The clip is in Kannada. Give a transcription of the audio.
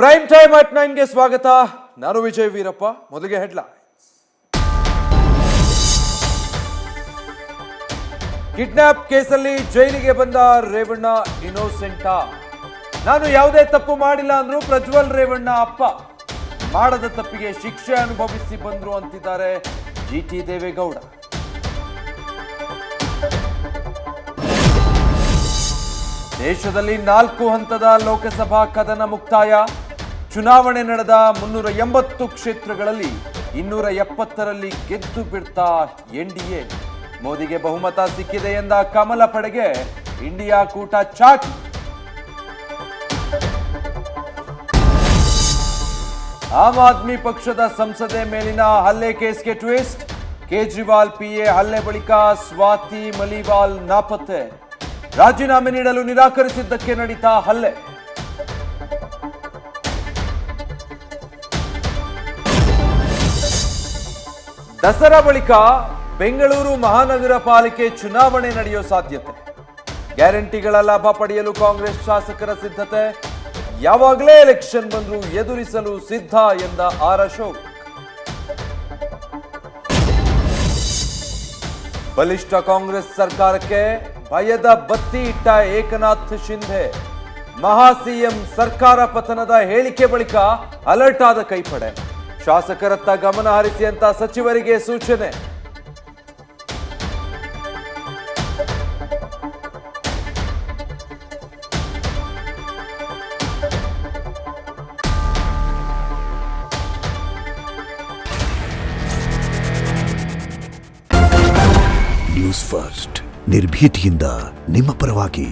ಪ್ರೈಮ್ ಟೈಮ್ ಅಟ್ 9ಗೆ ಸ್ವಾಗತ. ನಾನು ವಿಜಯ್ ವೀರಪ್ಪ. ಮೊದಲಿಗೆ ಹೆಡ್ಲೈನ್ಸ್. ಕಿಡ್ನಾಪ್ ಕೇಸಲ್ಲಿ ಜೈಲಿಗೆ ಬಂದ ರೇವಣ್ಣ ಇನ್ನೋಸೆಂಟಾ? ನಾನು ಯಾವುದೇ ತಪ್ಪು ಮಾಡಿಲ್ಲ ಅಂದ್ರು ಪ್ರಜ್ವಲ್ ರೇವಣ್ಣ ಅಪ್ಪ. ಮಾಡದ ತಪ್ಪಿಗೆ ಶಿಕ್ಷೆ ಅನುಭವಿಸಿ ಬಂದ್ರು ಅಂತಿದ್ದಾರೆ ಜಿಟಿ ದೇವೇಗೌಡ. ದೇಶದಲ್ಲಿ 4 ಹಂತದ ಲೋಕಸಭಾ ಕದನ ಮುಕ್ತಾಯ. ಚುನಾವಣೆ ನಡೆದ 380 ಕ್ಷೇತ್ರಗಳಲ್ಲಿ 270ರಲ್ಲಿ ಗೆದ್ದು ಬಿಡ್ತಾ ಎನ್ಡಿಎ. ಮೋದಿಗೆ ಬಹುಮತ ಸಿಕ್ಕಿದೆ ಎಂದ ಕಮಲ ಪಡೆಗೆ ಇಂಡಿಯಾ ಕೂಟ ಚಾಟ್. ಆಮ್ ಆದ್ಮಿ ಪಕ್ಷದ ಸಂಸದೆ ಮೇಲಿನ ಹಲ್ಲೆ ಕೇಸ್ಗೆ ಟ್ವಿಸ್ಟ್. ಕೇಜ್ರಿವಾಲ್ ಪಿಎ ಹಲ್ಲೆ ಬಳಿಕ ಸ್ವಾತಿ ಮಲಿವಾಲ್ ನಾಪತ್ತೆ. ರಾಜೀನಾಮೆ ನೀಡಲು ನಿರಾಕರಿಸಿದ್ದಕ್ಕೆ ನಡೀತ ಹಲ್ಲೆ. ದಸರಾ ಬಳಿಕ ಬೆಂಗಳೂರು ಮಹಾನಗರ ಪಾಲಿಕೆ ಚುನಾವಣೆ ನಡೆಯೋ ಸಾಧ್ಯತೆ. ಗ್ಯಾರಂಟಿಗಳ ಲಾಭ ಪಡೆಯಲು ಕಾಂಗ್ರೆಸ್ ಶಾಸಕರ ಸಿದ್ಧತೆ. ಯಾವಾಗಲೇ ಎಲೆಕ್ಷನ್ ಬಂದರೂ ಎದುರಿಸಲು ಸಿದ್ಧ ಎಂದ ಆರ್ ಅಶೋಕ್. ಬಲಿಷ್ಠ ಕಾಂಗ್ರೆಸ್ ಸರ್ಕಾರಕ್ಕೆ ಭಯದ ಬತ್ತಿ ಇಟ್ಟ ಏಕನಾಥ್ ಶಿಂಧೆ. ಮಹಾ ಸಿಎಂ ಸರ್ಕಾರ ಪತನದ ಹೇಳಿಕೆ ಬಳಿಕ ಅಲರ್ಟ್ ಆದ ಕೈಪಡೆ. ಶಾಸಕರತ್ತ ಗಮನ ಹರಿಸಿ ಅಂತ ಸಚಿವರಿಗೆ ಸೂಚನೆ. ನ್ಯೂಸ್ ಫಸ್ಟ್ ನಿರ್ಭೀತಿಯಿಂದ ನಿಮ್ಮ ಪರವಾಗಿ.